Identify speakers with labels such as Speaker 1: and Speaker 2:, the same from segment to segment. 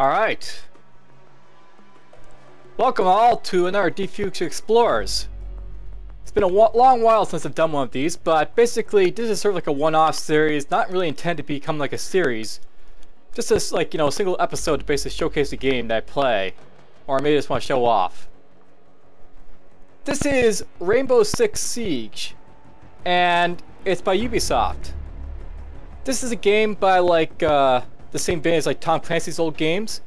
Speaker 1: Alright. Welcome all to another DFuxa Explorers. It's been a long while since I've done one of these, but basically this is sort of like a one-off series, not really intended to become like a series. Just as like, a single episode to basically showcase the game that I play. Or maybe just want to show off. This is Rainbow Six Siege, and it's by Ubisoft. This is a game by like the same vein as like Tom Clancy's old games,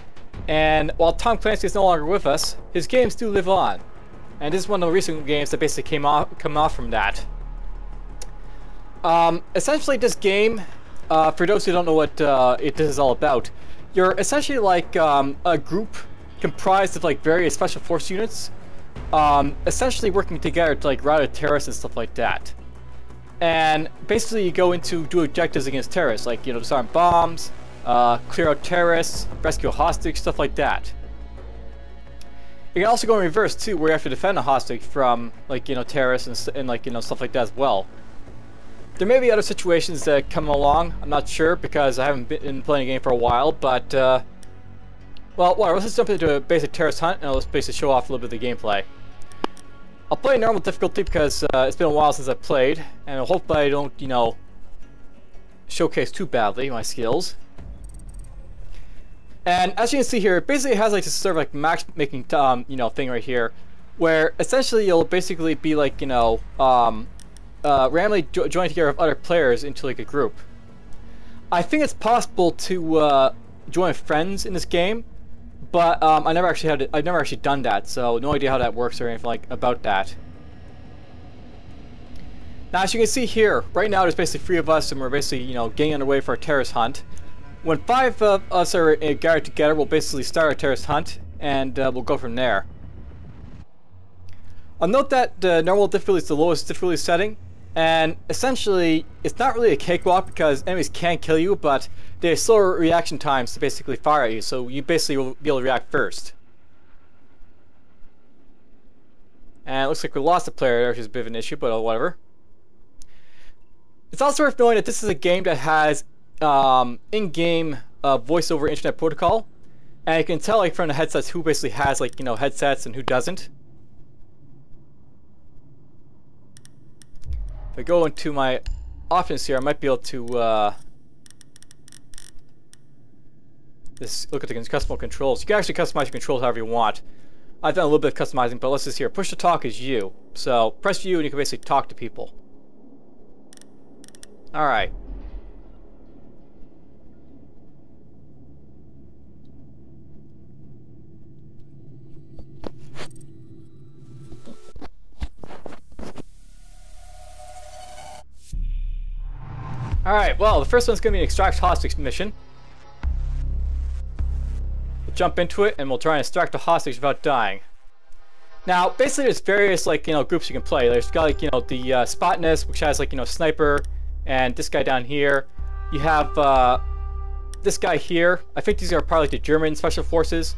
Speaker 1: and while Tom Clancy is no longer with us, his games do live on. And this is one of the recent games that basically come off from that. Essentially, this game, for those who don't know what this is all about, you're essentially like a group comprised of like various special force units, essentially working together to like rout out terrorists and stuff like that. And basically, you go into do objectives against terrorists, like disarm bombs, clear out terrorists, rescue a hostage, stuff like that. You can also go in reverse too, where you have to defend a hostage from like terrorists and like stuff like that as well. There may be other situations that come along. I'm not sure because I haven't been playing a game for a while. But well, whatever. Let's just jump into a basic terrorist hunt and let's basically show off a little bit of the gameplay. I'll play normal difficulty because it's been a while since I've played, and I hope I don't showcase too badly my skills. And as you can see here, it basically has like this sort of like matchmaking thing right here, where essentially you'll basically be like randomly join together with other players into like a group. I think it's possible to join friends in this game, but I've never actually done that, so no idea how that works or anything like about that. Now, as you can see here, right now there's basically 3 of us, and we're basically getting underway for a terrorist hunt. When 5 of us are gathered together, we'll basically start a terrorist hunt, and we'll go from there. I'll note that the normal difficulty is the lowest difficulty setting, and essentially it's not really a cakewalk because enemies can kill you, but they have slower reaction times to basically fire at you, so you basically will be able to react first. And it looks like we lost a player there, which is a bit of an issue, but whatever. It's also worth knowing that this is a game that has in-game voice over internet protocol, and you can tell like from the headsets who basically has like headsets and who doesn't. If I go into my options here, I might be able to just look at the custom controls. You can actually customize your controls however you want. I've done a little bit of customizing, but let's just here. Push to talk is you. So press U and you can basically talk to people. Alright. Alright, well, the first one's going to be an extract hostage mission. We'll jump into it and we'll try and extract a hostage without dying. Now, basically there's various like groups you can play. There's got like the Spotness, which has like sniper, and this guy down here. You have this guy here. I think these are probably like the German special forces.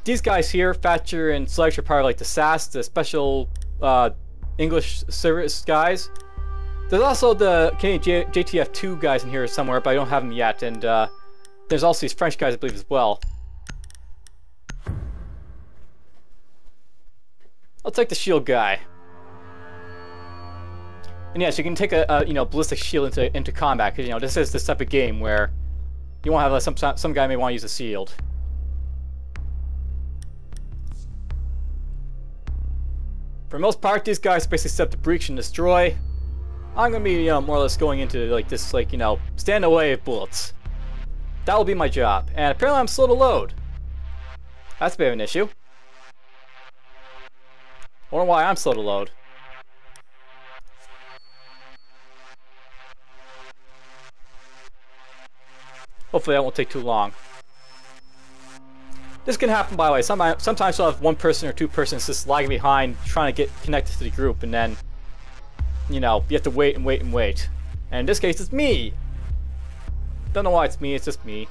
Speaker 1: These guys here, Thatcher and Sledge, are part of like the SAS, the special English service guys. There's also the Canadian JTF2 guys in here somewhere, but I don't have them yet. And there's also these French guys, I believe, as well. I'll take the shield guy. And yes, you can take a ballistic shield into combat, because this is this type of game where you won't have some guy may want to use a shield. For the most part, these guys basically set the breach and destroy. I'm gonna be more or less going into like this stand away of bullets. That will be my job, and apparently I'm slow to load. That's a bit of an issue. Wonder why I'm slow to load. Hopefully that won't take too long. This can happen, by the way. Sometimes I'll have 1 person or 2 persons just lagging behind trying to get connected to the group, and then you have to wait and wait and wait. And in this case, it's me! Don't know why it's me, it's just me.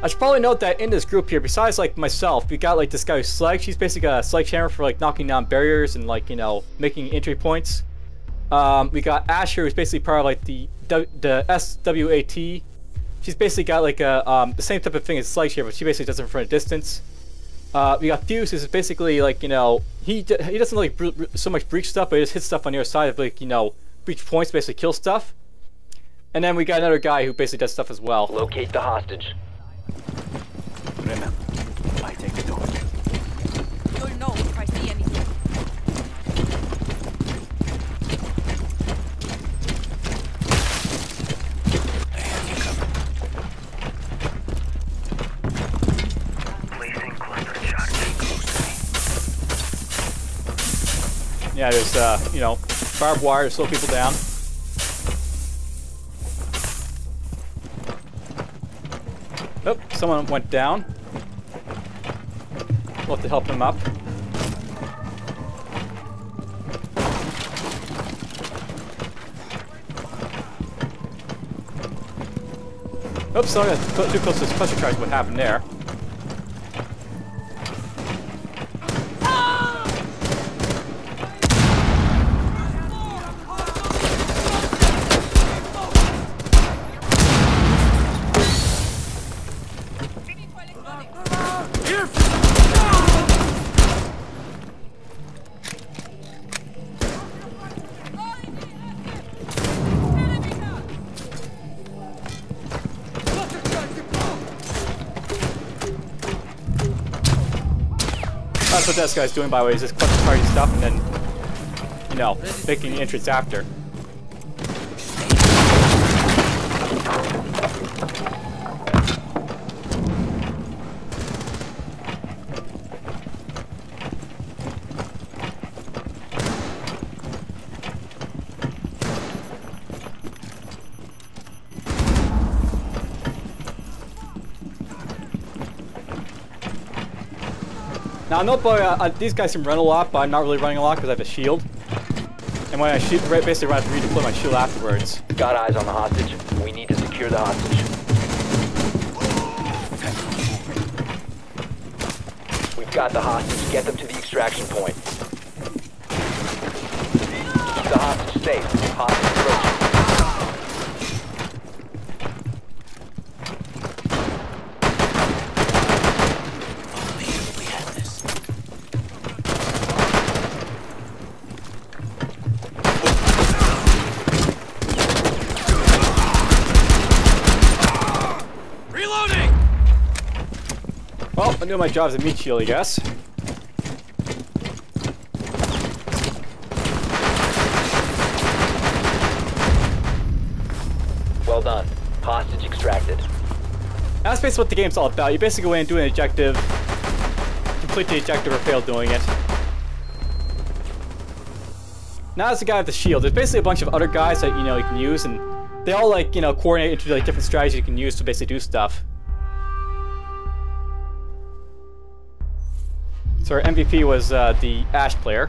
Speaker 1: I should probably note that in this group here, besides like myself, we got like this guy who's Sledge. He's basically got a sledgehammer for like knocking down barriers and like making entry points. We got Asher, who's basically part of like the the SWAT. She's basically got like a the same type of thing as Slideshare, but she basically does it from a distance. We got Fuse, who's basically like, you know, he doesn't like so much breach stuff, but he just hits stuff on the other side of, like, you know, breach points, basically kill stuff. And then we got another guy who basically does stuff as well.
Speaker 2: Locate the hostage.
Speaker 3: Remember, I take the door.
Speaker 4: You'll know if I see anything.
Speaker 3: I have you covered. Placing cluster charge. Stay close to me.
Speaker 1: Yeah, there's you know, barbed wire to slow people down. Oh, someone went down. We'll have to help him up. Oops, so I got too close to this pressure charge. What happened there? That's what this guy's doing, by the way, is just clutching party stuff and then, you know, making the entrance after. Now, I know these guys can run a lot, but I'm not really running a lot because I have a shield. And when I shoot, basically I have to redeploy my shield afterwards.
Speaker 2: Got eyes on the hostage. We need to secure the hostage. We've got the hostage. Get them to the extraction point. Keep the hostage safe. Hostage approaching.
Speaker 1: Well, I knew my job as a meat shield, I guess.
Speaker 2: Well done. Hostage extracted.
Speaker 1: That's basically what the game's all about. You basically go in and do an objective, complete the objective or fail doing it. Now there's the guy with the shield. There's basically a bunch of other guys that, you know, you can use, and they all, like, you know, coordinate into like different strategies you can use to basically do stuff. So our MVP was the Ash player.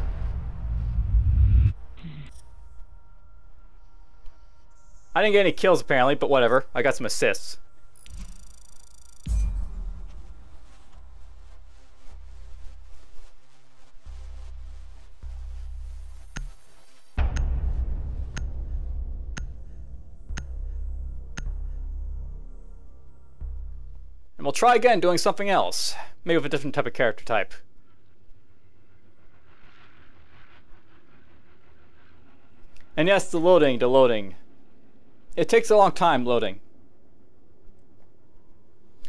Speaker 1: I didn't get any kills apparently, but whatever. I got some assists. And we'll try again doing something else. Maybe with a different type of character type. And yes, the loading. It takes a long time loading.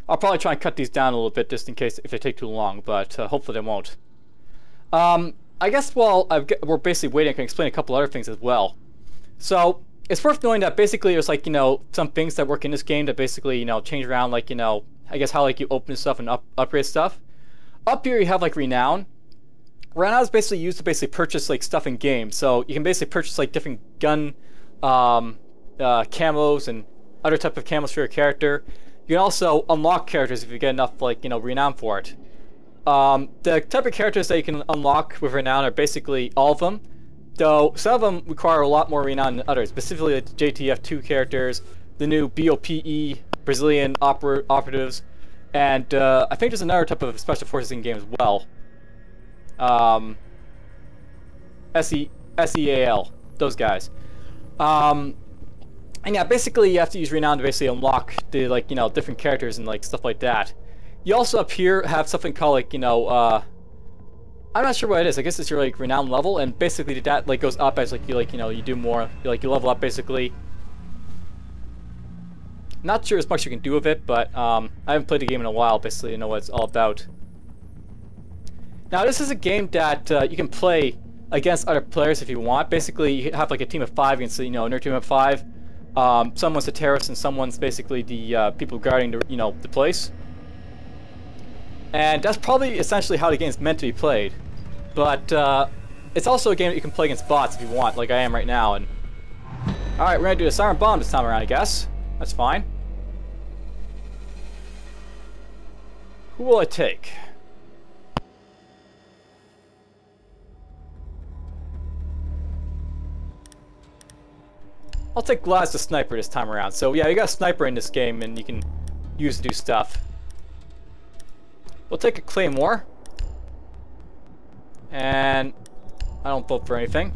Speaker 1: I'll probably try and cut these down a little bit just in case if they take too long, but hopefully they won't. I guess while we're basically waiting, I can explain a couple other things as well. So it's worth knowing that basically there's, like, you know, some things that work in this game that basically, you know, change around, like, you know, I guess how, like, you open stuff and upgrade stuff. Up here you have, like, Renown. Renown is basically used to basically purchase, like, stuff in games. So you can basically purchase, like, different gun camos and other type of camos for your character. You can also unlock characters if you get enough, like, you know, Renown for it. The type of characters that you can unlock with Renown are basically all of them, though some of them require a lot more Renown than others, specifically the JTF2 characters, the new BOPE Brazilian operatives, and I think there's another type of special forces in game as well. SEAL, those guys. And yeah, basically you have to use renown to basically unlock the, like, you know, different characters and like stuff like that. You also up here have something called, like, you know, I'm not sure what it is. I guess it's your like renown level, and basically that like goes up as like you know, you do more, you level up basically. Not sure as much you can do with it, but I haven't played the game in a while basically to know what it's all about. Now this is a game that you can play against other players if you want. Basically you have like a team of 5 against, you know, another team of 5. Someone's the terrorist and someone's basically the people guarding the, you know, the place. And that's probably essentially how the game's meant to be played. But it's also a game that you can play against bots if you want, like I am right now. And alright, we're gonna do a siren bomb this time around, I guess. That's fine. Who will I take? I'll take Glaz the sniper this time around. So yeah, you got a sniper in this game and you can use to do stuff. We'll take a claymore. And I don't vote for anything.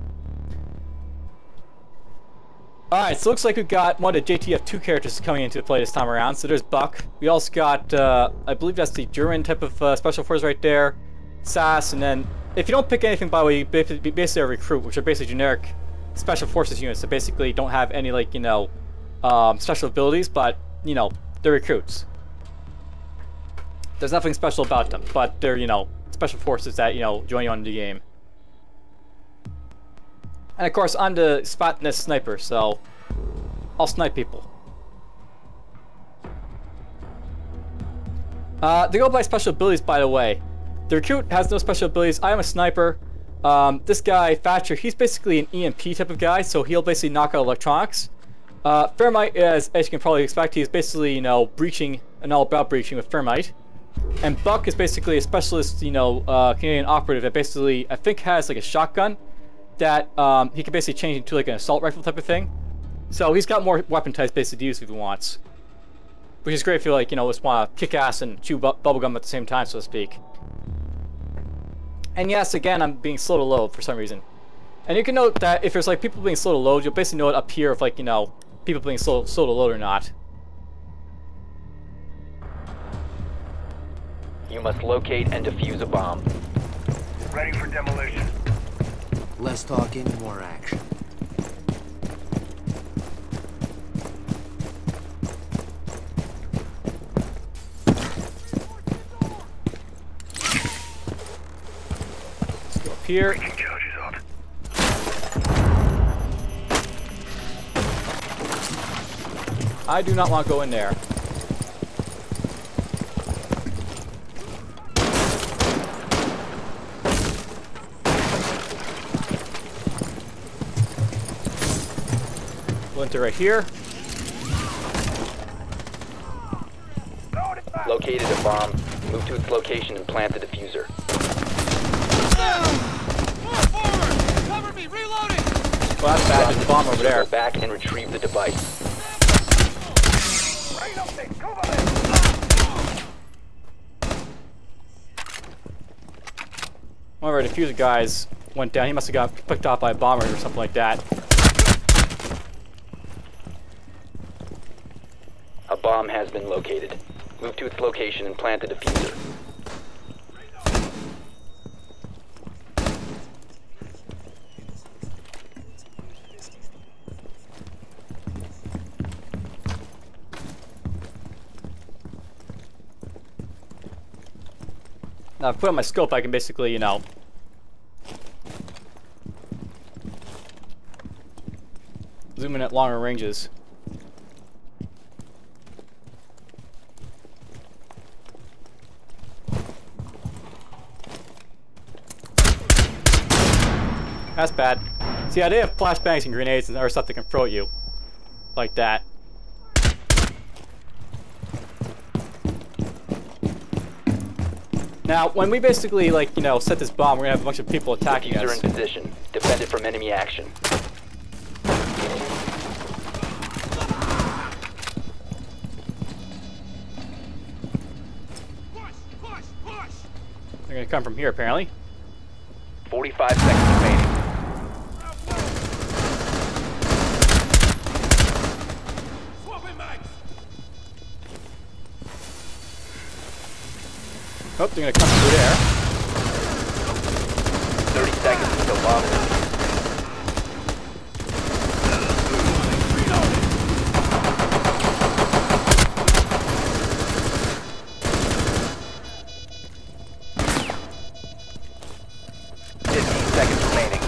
Speaker 1: Alright, so it looks like we've got one of the JTF2 characters coming into play this time around. So there's Buck. We also got, I believe that's the German type of special force right there. SAS, and then, if you don't pick anything by the way, you basically a recruit, which are basically generic special forces units that basically don't have any, like, you know, special abilities, but, you know, they're recruits. There's nothing special about them, but they're, you know, special forces that, you know, join you on the game. And of course, I'm the spotness sniper, so I'll snipe people. They go by special abilities, by the way. The recruit has no special abilities. I am a sniper. This guy, Thatcher, he's basically an EMP type of guy, so he'll basically knock out electronics. Thermite, as you can probably expect, he's basically, you know, breaching and all about breaching with thermite. And Buck is basically a specialist, you know, Canadian operative that basically, I think, has like a shotgun that he can basically change into like an assault rifle type of thing. So he's got more weapon types basically to use if he wants. Which is great if you, like, you know, just want to kick ass and chew bubblegum at the same time, so to speak. And yes, again, I'm being slow to load for some reason. And you can note that if there's like people being slow to load, you'll basically know it up here if, like, you know, people being slow to load or not.
Speaker 2: You must locate and defuse a bomb.
Speaker 5: Ready for demolition.
Speaker 6: Less talking, more action.
Speaker 1: Let's go up here.
Speaker 5: Breaking charges out.
Speaker 1: I do not want to go in there. Enter right here.
Speaker 2: Located a bomb. Move to its location and plant the diffuser.
Speaker 4: Cover me, reloading!
Speaker 1: Well, that's bad. There's a bomb over there.
Speaker 2: Go back and retrieve the device.
Speaker 1: One of our diffuser guys went down. He must have got picked off by a bomber or something like that.
Speaker 2: A bomb has been located. Move to its location and plant the diffuser.
Speaker 1: Now, if I put on my scope, I can basically, you know, zoom in at longer ranges. That's bad. See, I did have flashbangs and grenades and other stuff that can throw at you. Like that. Now, when we basically, like, you know, set this bomb, we're gonna have a bunch of people attacking
Speaker 2: Diffuser
Speaker 1: us.
Speaker 2: in position. Defend it from enemy action.
Speaker 1: They're gonna come from here, apparently.
Speaker 2: 45 seconds remaining.
Speaker 1: Oh, they're gonna come through there.
Speaker 2: 30 seconds until bomb is defused. Seconds remaining.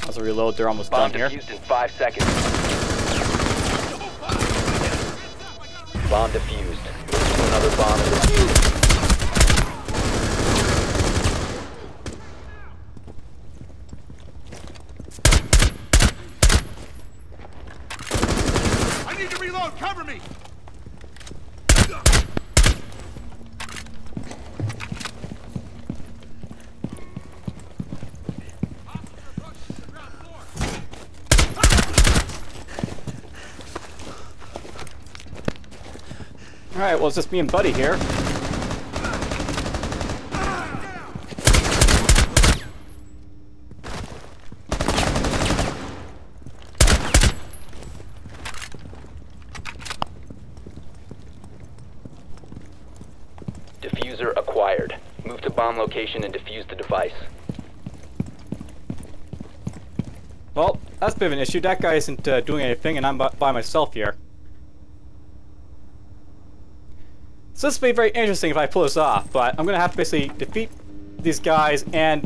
Speaker 1: As a reload, they're almost
Speaker 2: Bomb
Speaker 1: done here.
Speaker 2: defused in 5 seconds. Bomb defused. Move to another bomb and defuse.
Speaker 4: I need to reload. Cover me.
Speaker 1: Alright, well, it's just me and Buddy here.
Speaker 2: Diffuser acquired. Move to bomb location and defuse the device.
Speaker 1: Well, that's a bit of an issue. That guy isn't doing anything, and I'm by myself here. So this will be very interesting if I pull this off, but I'm going to have to basically defeat these guys and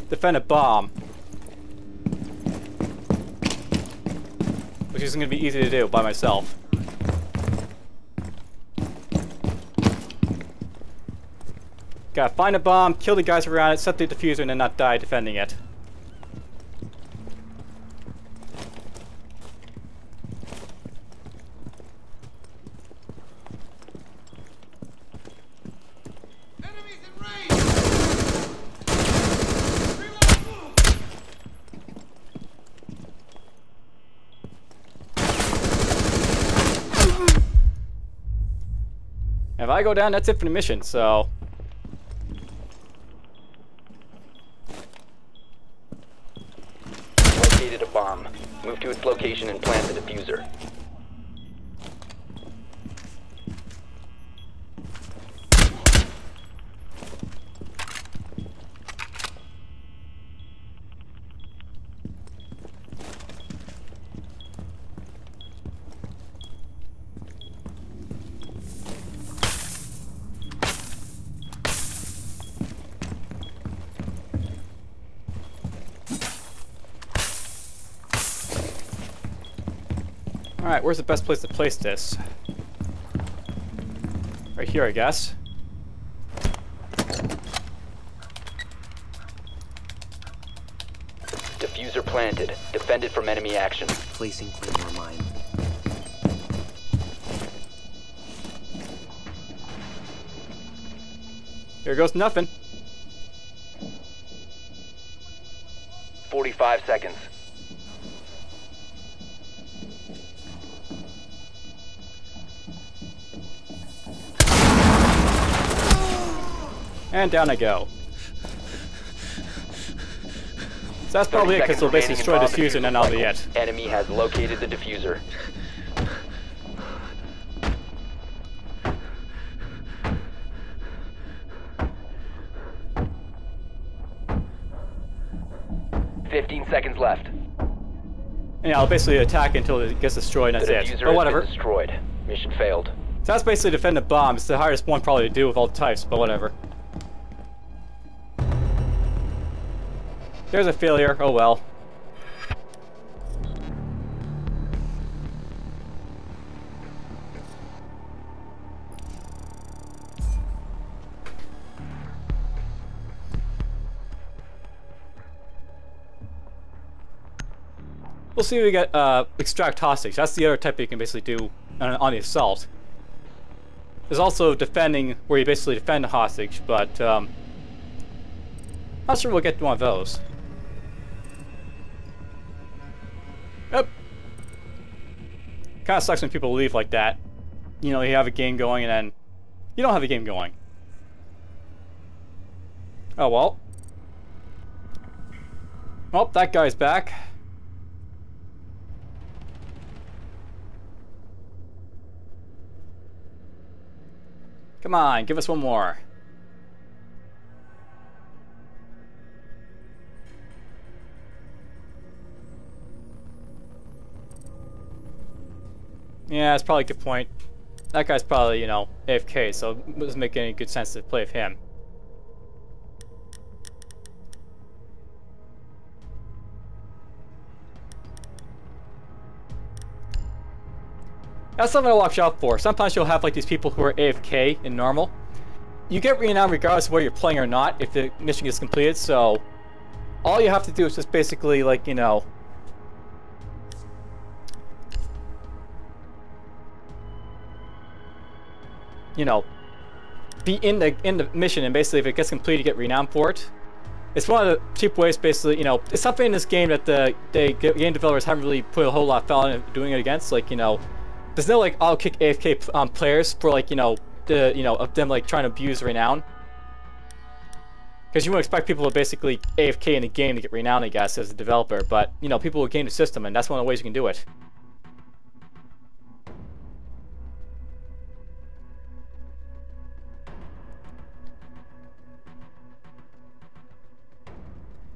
Speaker 1: defend a bomb. Which isn't going to be easy to do by myself. Gotta find a bomb, kill the guys around it, set the diffuser, and then not die defending it.
Speaker 4: Enemies in range.
Speaker 1: If I go down, that's it for the mission, so...
Speaker 2: Located a bomb. Move to its location and plant the diffuser.
Speaker 1: Alright, where's the best place to place this? Right here, I guess.
Speaker 2: Diffuser planted. Defended from enemy action.
Speaker 6: Placing Claymore mine.
Speaker 1: Here goes nothing.
Speaker 2: 45 seconds.
Speaker 1: And down I go. So that's probably it, because they'll basically destroy the diffuser and then that'll be it.
Speaker 2: Enemy has located the diffuser. "15 seconds left.
Speaker 1: And yeah, I'll basically attack until it gets destroyed and
Speaker 2: The
Speaker 1: that's it.
Speaker 2: diffuser
Speaker 1: But
Speaker 2: has
Speaker 1: whatever.
Speaker 2: been destroyed. Mission failed.
Speaker 1: So that's basically defend the bomb. It's the hardest one probably to do with all the types, but whatever. There's a failure. Oh well. We'll see if we get extract hostage. That's the other type you can basically do on the assault. There's also defending, where you basically defend a hostage, but not sure we'll get one of those. Yep. Kind of sucks when people leave like that. You know, you have a game going and then you don't have a game going. Oh well. Well, that guy's back. Come on, give us one more. Yeah, that's probably a good point. That guy's probably, you know, AFK, so it doesn't make any good sense to play with him. That's something to watch out for. Sometimes you'll have like these people who are AFK in normal. You get renowned regardless of whether you're playing or not if the mission gets completed, so all you have to do is just basically like, you know, be in the mission, and basically if it gets completed you get renowned for it. It's one of the cheap ways, basically, you know, it's something in this game that the game developers haven't really put a whole lot of thought into doing it against. Like, you know, there's no like I'll kick AFK players for like, you know, of them like trying to abuse renown. Because you wouldn't expect people to basically AFK in the game to get renown, I guess, as a developer. But, you know, people will game the system, and that's one of the ways you can do it.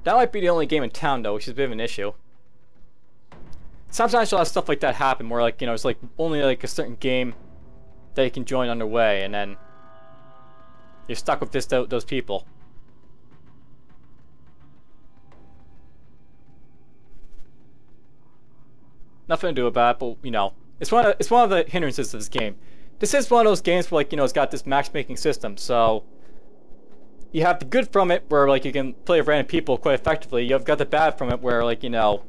Speaker 1: That might be the only game in town, though, which is a bit of an issue. Sometimes you'll have stuff like that happen, where, like, you know, it's like only like a certain game that you can join underway, and then you're stuck with those people. Nothing to do about it, but, you know, it's one of the hindrances of this game. This is one of those games where, like, you know, it's got this matchmaking system, so you have the good from it, where like you can play with random people quite effectively. You've got the bad from it, where like, you know,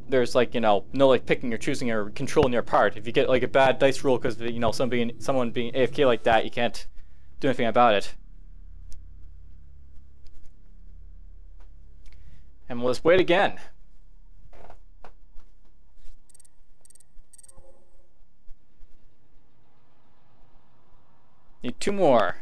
Speaker 1: there's like, you know, no like picking or choosing or controlling your part. If you get like a bad dice roll because, you know, someone being AFK like that, you can't do anything about it. And let's wait again. Need 2 more.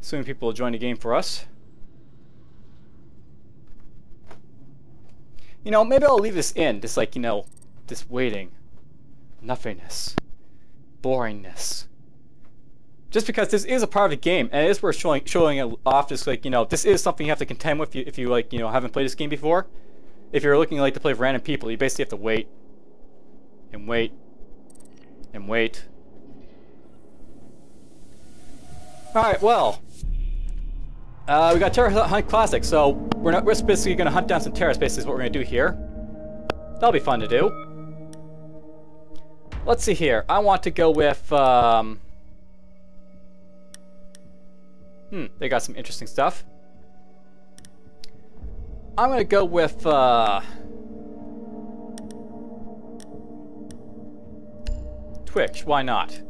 Speaker 1: Assuming people will join the game for us. You know, maybe I'll leave this in, just like, you know, this waiting, nothingness, boringness. Just because this is a part of the game, and it is worth showing it off. Just like, you know, this is something you have to contend with if you like, you know, haven't played this game before. If you're looking like to play with random people, you basically have to wait and wait and wait. All right, well. We got Terror Hunt Classic, so we're basically going to hunt down some terrorist bases, is what we're going to do here. That'll be fun to do. Let's see here. I want to go with, they got some interesting stuff. I'm going to go with, Twitch, why not?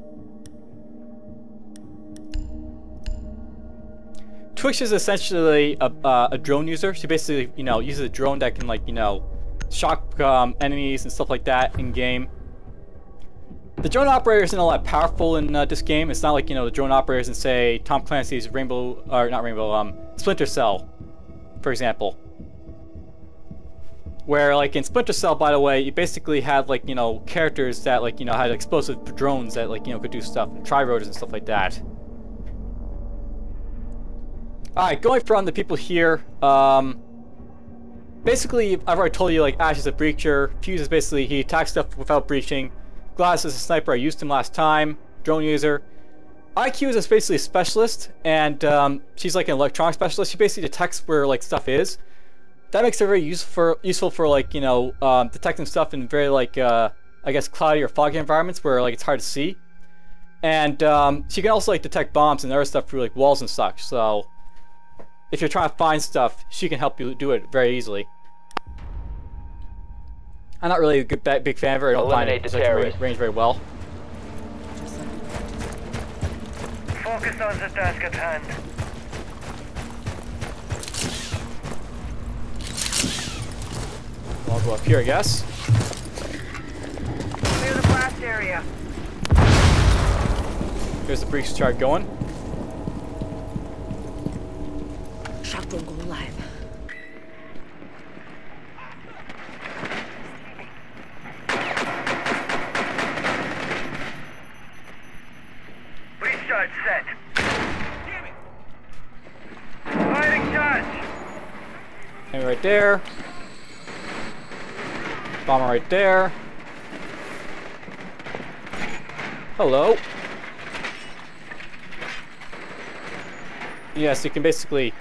Speaker 1: Twitch is essentially a drone user. She basically, you know, uses a drone that can, like, you know, shock enemies and stuff like that in game. The drone operator isn't all that powerful in this game. It's not like, you know, the drone operators in, say, Tom Clancy's Splinter Cell, for example. Where, like, in Splinter Cell, by the way, you basically had, like, you know, characters that, like, you know, had explosive drones that, like, you know, could do stuff, and tri-rotors and stuff like that. Alright, going from the people here, basically, I've already told you, like, Ash is a breacher, Fuse is basically, he attacks stuff without breaching, Glass is a sniper, I used him last time, drone user. IQ is basically a specialist, and she's like an electronic specialist. She basically detects where, like, stuff is. That makes her very useful for like, you know, detecting stuff in very, like, I guess, cloudy or foggy environments where, like, it's hard to see. And she can also, like, detect bombs and other stuff through, like, walls and such, so if you're trying to find stuff, she can help you do it very easily. I'm not really a big fan of her. I don't find it range very well.
Speaker 5: Focus on the task at hand.
Speaker 1: I'll go up here, I guess.
Speaker 5: Clear the blast area.
Speaker 1: Here's the breach chart going.
Speaker 7: Shock don't go live.
Speaker 5: Breach charge set. Firing charge.
Speaker 1: Enemy right there. Bomber right there. Hello. Yes, you can basically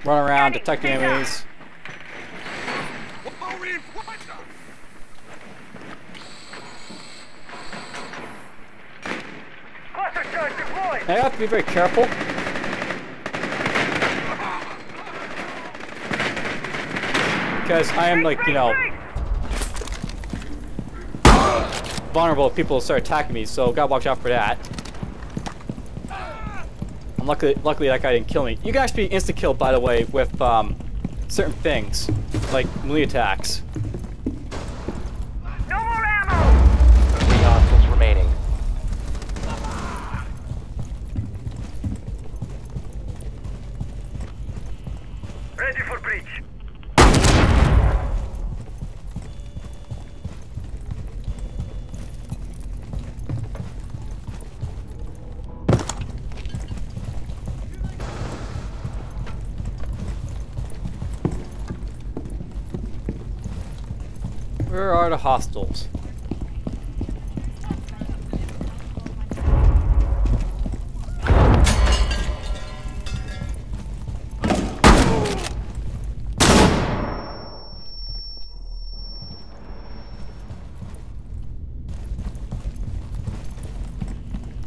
Speaker 1: run around detecting enemies.
Speaker 5: Cluster charge deployed.
Speaker 1: Now you have to be very careful. Because I am, like, you know, vulnerable if people start attacking me, so gotta watch out for that. And luckily that guy didn't kill me. You can actually be insta-killed, by the way, with certain things, like melee attacks.
Speaker 5: No more ammo.
Speaker 2: 3 hostiles remaining.
Speaker 5: Ready for breach.
Speaker 1: Where are the hostiles?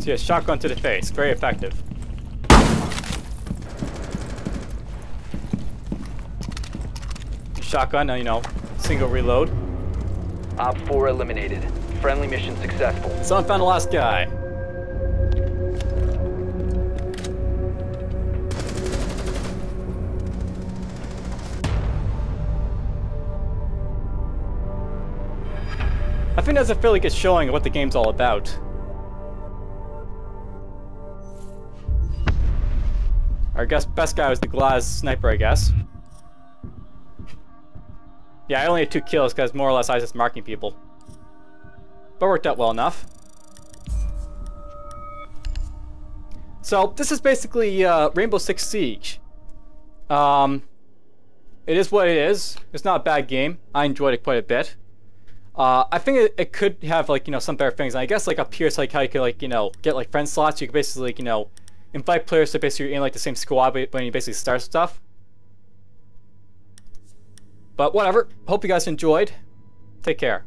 Speaker 1: See a shotgun to the face, very effective. Shotgun, now you know, single reload.
Speaker 2: Op 4 eliminated. Friendly mission successful.
Speaker 1: Someone found the last guy. I think that's a fairly good showing of what the game's all about. Our best guy was the glass sniper, I guess. Yeah, I only had 2 kills because more or less I was just marking people. But worked out well enough. So, this is basically Rainbow Six Siege. It is what it is. It's not a bad game. I enjoyed it quite a bit. I think it could have, like, you know, some better things. And I guess, like, up here, it's like how you could, like, you know, get, like, friend slots. You could basically, like, you know, invite players to basically in, like, the same squad when you basically start stuff. But whatever. Hope you guys enjoyed. Take care.